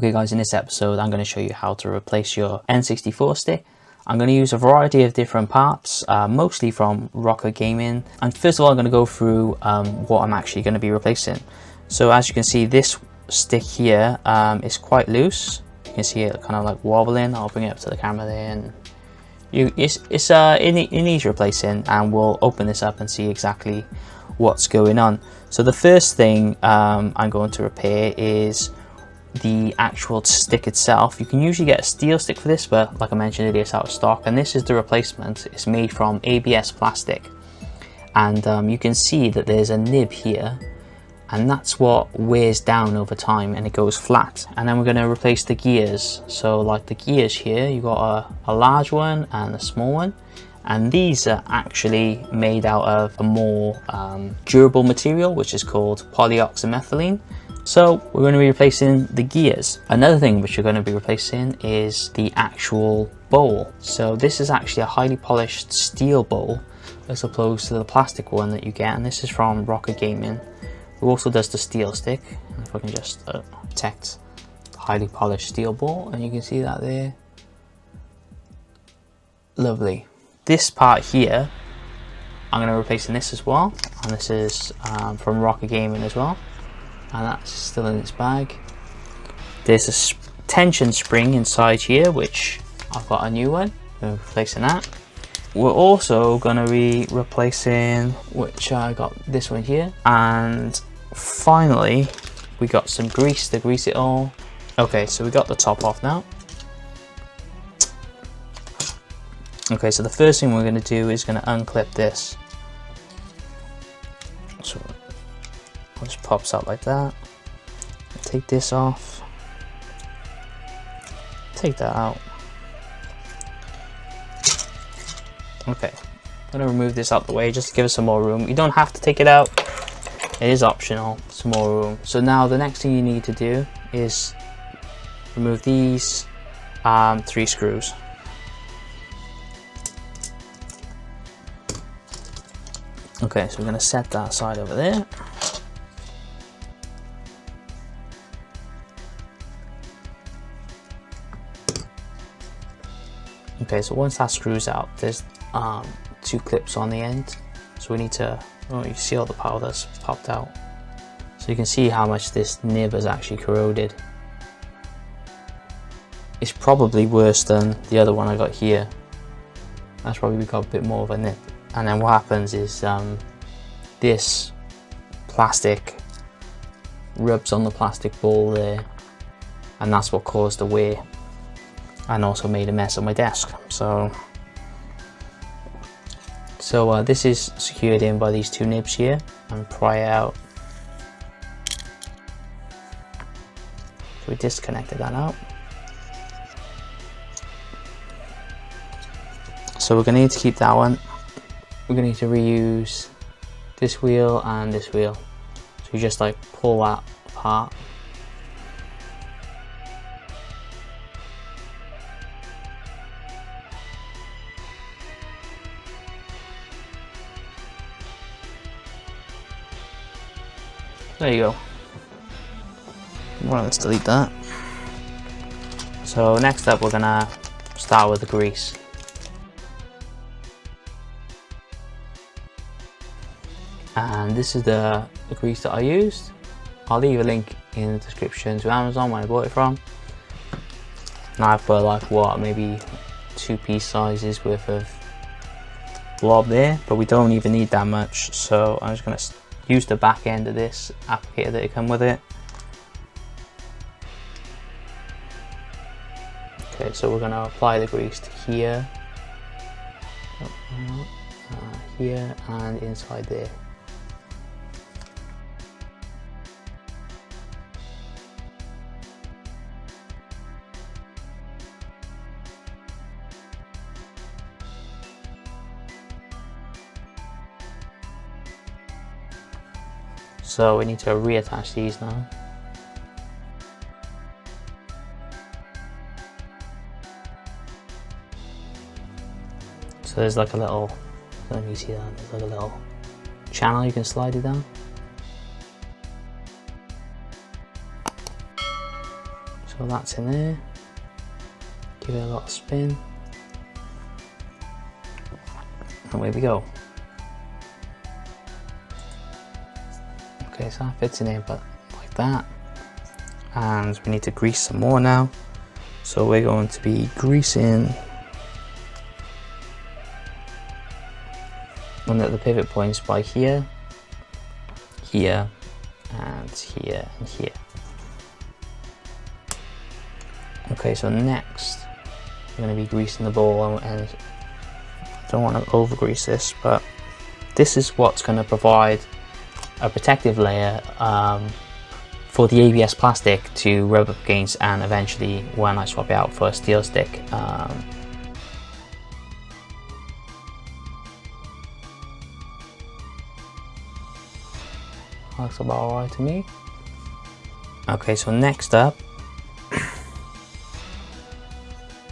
Okay guys, in this episode I'm going to show you how to replace your N64 stick. I'm going to use a variety of different parts, mostly from RocKergaming. And first of all I'm going to go through what I'm actually going to be replacing. So as you can see, this stick here is quite loose. You can see it kind of like wobbling. I'll bring it up to the camera there, and it needs replacing, and we'll open this up and see exactly what's going on. So the first thing I'm going to repair is the actual stick itself. You can usually get a steel stick for this, but like I mentioned, it is out of stock, and this is the replacement. It's made from ABS plastic, and you can see that there's a nib here, and that's what wears down over time and it goes flat. And then we're going to replace the gears. So like the gears here, you got a large one and a small one, and these are actually made out of a more durable material, which is called polyoxymethylene. So we're going to be replacing the gears. Another thing which you're going to be replacing is the actual bowl. So this is actually a highly polished steel bowl as opposed to the plastic one that you get, and this is from RocKergaming, who also does the steel stick. If I can just detect the highly polished steel bowl, and you can see that there. Lovely. This part here, I'm going to replace in this as well, and this is from RocKergaming as well. And that's still in its bag. There's a tension spring inside here, which I've got a new one. We're replacing that. We're also going to be replacing, which I got this one here. And finally, we got some grease to grease it all. Okay, so we got the top off now. Okay, so the first thing we're going to do is going to unclip this. So it just pops out like that. Take this off. Take that out. Okay, I'm gonna remove this out the way just to give us some more room. You don't have to take it out. It is optional. Some more room. So now the next thing you need to do is remove these 3 screws. Okay, so we're gonna set that aside over there. Okay, so once that screws out, there's 2 clips on the end. So we need to, oh, you see all the powders popped out. So you can see how much this nib has actually corroded. It's probably worse than the other one I got here. That's probably got a bit more of a nib. And then what happens is this plastic rubs on the plastic bowl there, and that's what caused the wear. And also made a mess on my desk. So this is secured in by these 2 nibs here, and pry it out. So we disconnected that out. So we're going to need to keep that one. We're going to need to reuse this wheel and this wheel. So you just like pull that apart. There you go. Well, let's delete that. So next up, we're gonna start with the grease. And this is the grease that I used. I'll leave a link in the description to Amazon where I bought it from. And I've put like what, maybe 2 piece sizes worth of blob there, but we don't even need that much. So I'm just gonna use the back end of this applicator that come with it. Okay, so we're going to apply the grease to here, here, and inside there. So we need to reattach these now. So there's like a little, I don't know if you see that, there's like a little channel you can slide it down. So So that's in there. Give it a little spin. And away we go. Okay, so that fits in here, but like that. And we need to grease some more now. So we're going to be greasing one of the pivot points by here, here, and here, and here. Okay, so next we're going to be greasing the ball, and I don't want to over grease this, but this is what's going to provide a protective layer for the ABS plastic to rub up against, and eventually when I swap it out for a steel stick. Looks about alright to me. Okay, so next up,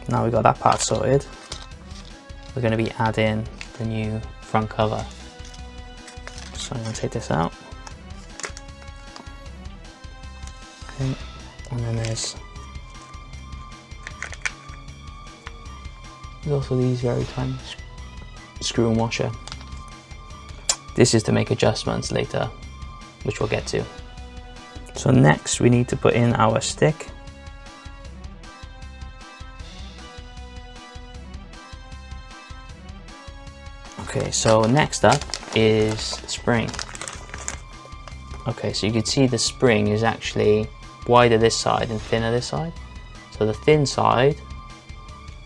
now we got that part sorted, we're going to be adding the new front cover. So I'm going to take this out. Okay, and then there's also these very tiny screw and washer. This is to make adjustments later, which we'll get to. So next we need to put in our stick. Okay, so next up is spring. Okay, so you can see the spring is actually wider this side and thinner this side. So the thin side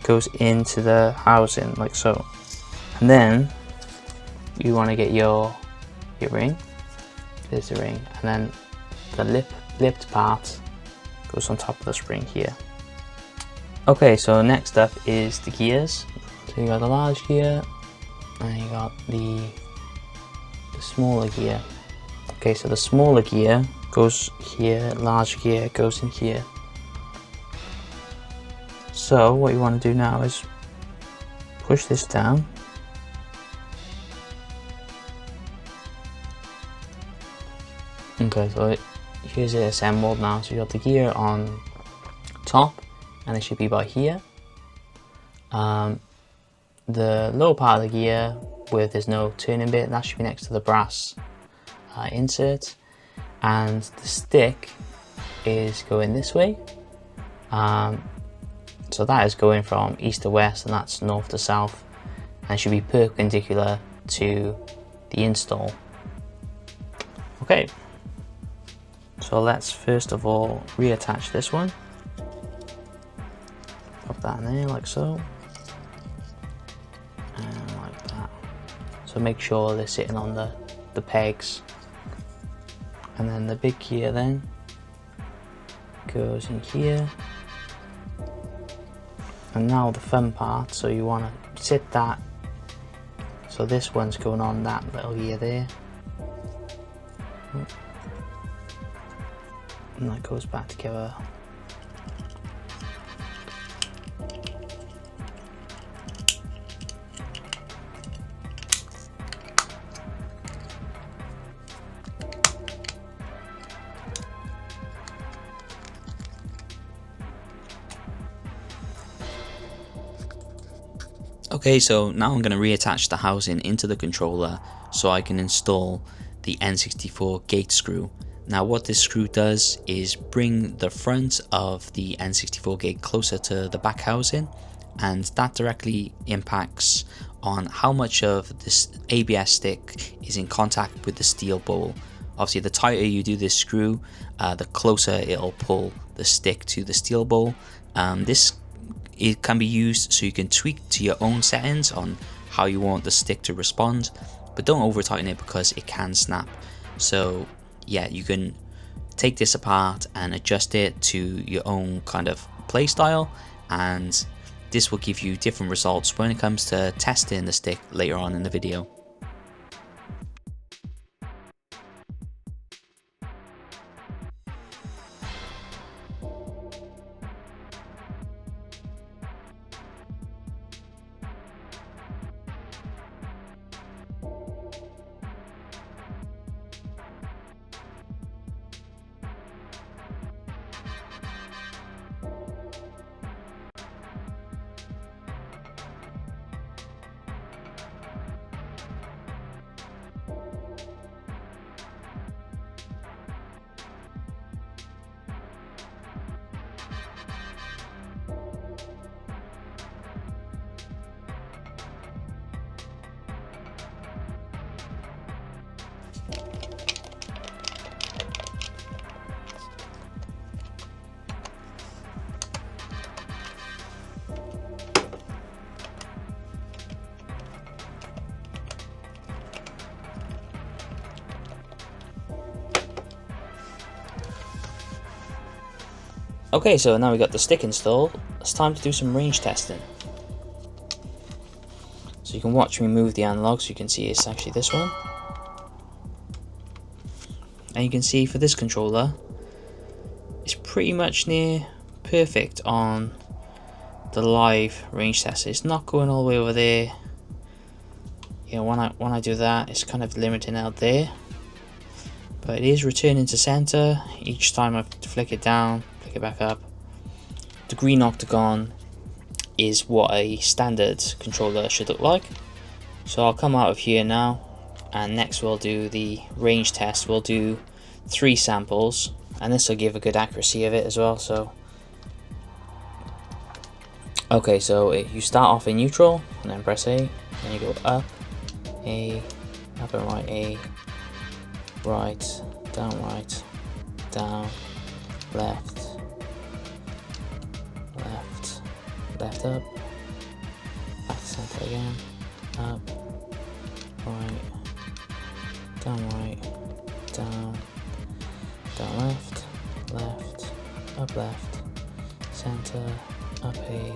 goes into the housing like so. And then you want to get your ring. There's the ring, and then the lipped part goes on top of the spring here. Okay, so next up is the gears. So you got the large gear, and you got the smaller gear. Okay, so the smaller gear goes here, large gear goes in here. So what you want to do now is push this down. Okay, so here's it assembled now. So you got the gear on top, and it should be by here. The lower part of the gear, where there's no turning bit, that should be next to the brass insert, and the stick is going this way. So that is going from east to west, and that's north to south, and should be perpendicular to the install. Okay. So let's first of all reattach this one. Pop that in there like so. And like that. So make sure they're sitting on the pegs. And then the big gear then goes in here. And now the fun part, so you want to sit that. So this one's going on that little gear there. And that goes back together. Okay, so now I'm going to reattach the housing into the controller so I can install the N64 gate screw. Now what this screw does is bring the front of the N64 gate closer to the back housing, and that directly impacts on how much of this ABS stick is in contact with the steel bowl. Obviously the tighter you do this screw, the closer it'll pull the stick to the steel bowl. It can be used so you can tweak to your own settings on how you want the stick to respond, but don't over tighten it because it can snap. So yeah, you can take this apart and adjust it to your own kind of play style, and this will give you different results when it comes to testing the stick later on in the video. Okay, so now we got the stick installed, it's time to do some range testing. So you can watch me move the analog so you can see it's actually this one. And you can see for this controller, it's pretty much near perfect on the live range test. It's not going all the way over there. You know, when I do that, it's kind of limiting out there. But it is returning to center each time I flick it down, flick it back up. The green octagon is what a standard controller should look like. So I'll come out of here now, and next we'll do the range test. We'll do 3 samples, and this will give a good accuracy of it as well. So okay, so you start off in neutral and then press A, then you go up, A, up and right, A, right, down, left, left up, back to center again, up, right, down, left, up, center, up A,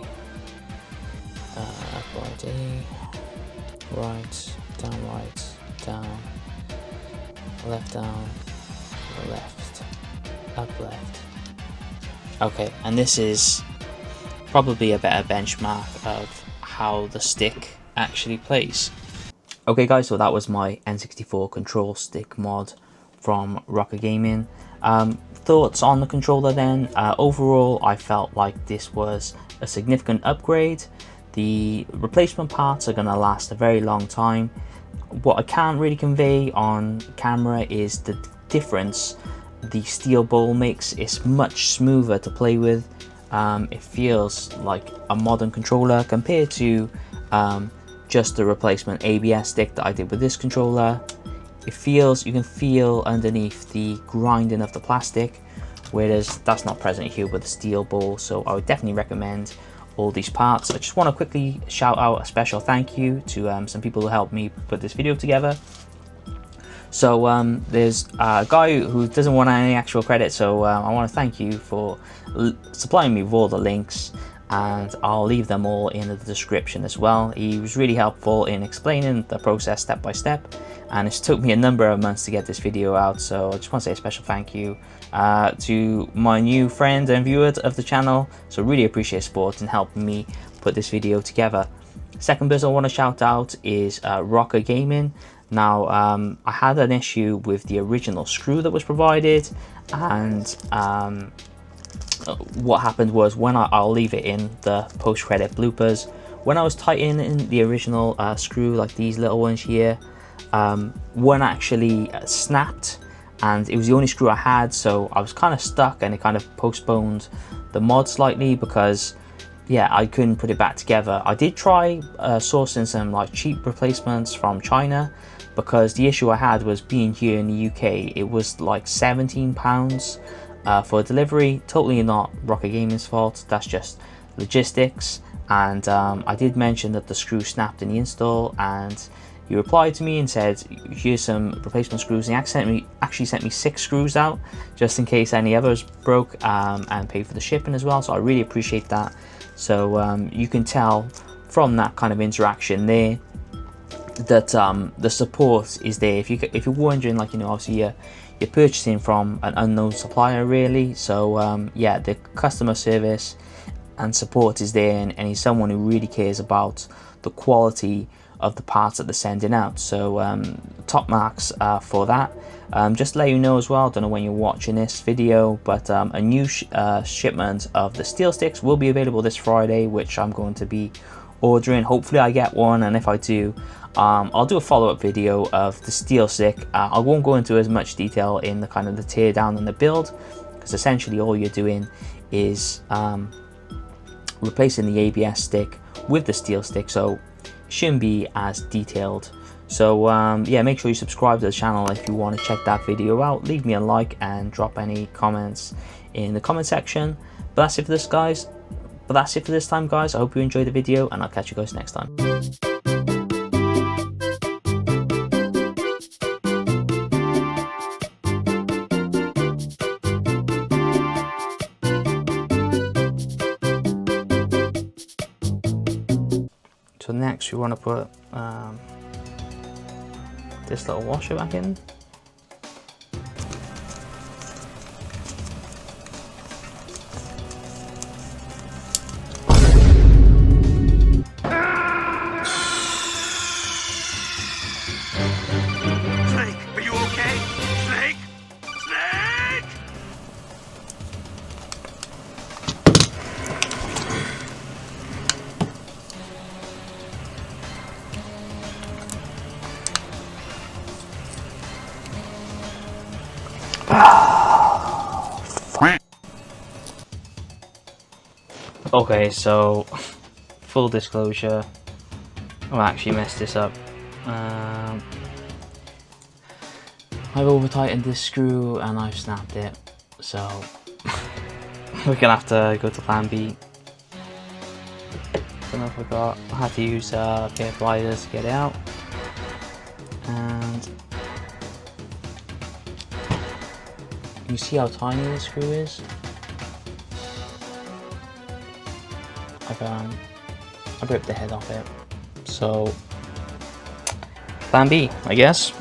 up right A, right, down, left down, left, up left. Okay, and this is probably a better benchmark of how the stick actually plays. Okay guys, so that was my N64 control stick mod from RocKergaming. Thoughts on the controller then? Overall, I felt like this was a significant upgrade. The replacement parts are going to last a very long time. What I can't really convey on camera is the difference the steel bowl makes. It's much smoother to play with. It feels like a modern controller compared to just the replacement ABS stick that I did with this controller. It feels, you can feel underneath the grinding of the plastic, whereas that's not present here with the steel bowl. So I would definitely recommend all these parts. I just want to quickly shout out a special thank you to some people who helped me put this video together. So there's a guy who doesn't want any actual credit, so I want to thank you for supplying me with all the links, and I'll leave them all in the description as well. He was really helpful in explaining the process step by step, and it's took me a number of months to get this video out, so I just want to say a special thank you to my new friend and viewer of the channel. So really appreciate support and helping me put this video together. Second person I want to shout out is RocKergaming. Now I had an issue with the original screw that was provided, and what happened was, when I'll leave it in the post-credit bloopers, when I was tightening the original screw, like these little ones here, one actually snapped, and it was the only screw I had, so I was kind of stuck, and it kind of postponed the mod slightly because yeah, I couldn't put it back together. I did try sourcing some like cheap replacements from China, because the issue I had was, being here in the UK, it was like £17 for delivery. Totally not RocKergaming's fault, that's just logistics. And I did mention that the screw snapped in the install, and he replied to me and said, here's some replacement screws, and he actually sent me 6 screws out just in case any others broke, and paid for the shipping as well. So I really appreciate that. So you can tell from that kind of interaction there that the support is there. If you're wondering, like, you know, obviously you're purchasing from an unknown supplier really, so yeah, the customer service and support is there, and he's someone who really cares about the quality of the parts that they're sending out. So top marks for that. Just to let you know as well, I don't know when you're watching this video, but a new shipment of the steel sticks will be available this Friday, which I'm going to be ordering. Hopefully I get one, and if I do, I'll do a follow-up video of the steel stick. I won't go into as much detail in the kind of the tear down and the build, because essentially all you're doing is replacing the ABS stick with the steel stick, so it shouldn't be as detailed. So yeah, make sure you subscribe to the channel if you want to check that video out. Leave me a like and drop any comments in the comment section. But that's it for this time, guys. I hope you enjoyed the video, and I'll catch you guys next time. So next we want to put this little washer back in. Okay, so full disclosure, I actually messed this up. I've over tightened this screw and I've snapped it, so we're gonna have to go to plan B. Don't know if I had to use a pair of pliers to get it out, and you see how tiny this screw is. I ripped the head off it, so plan B, I guess.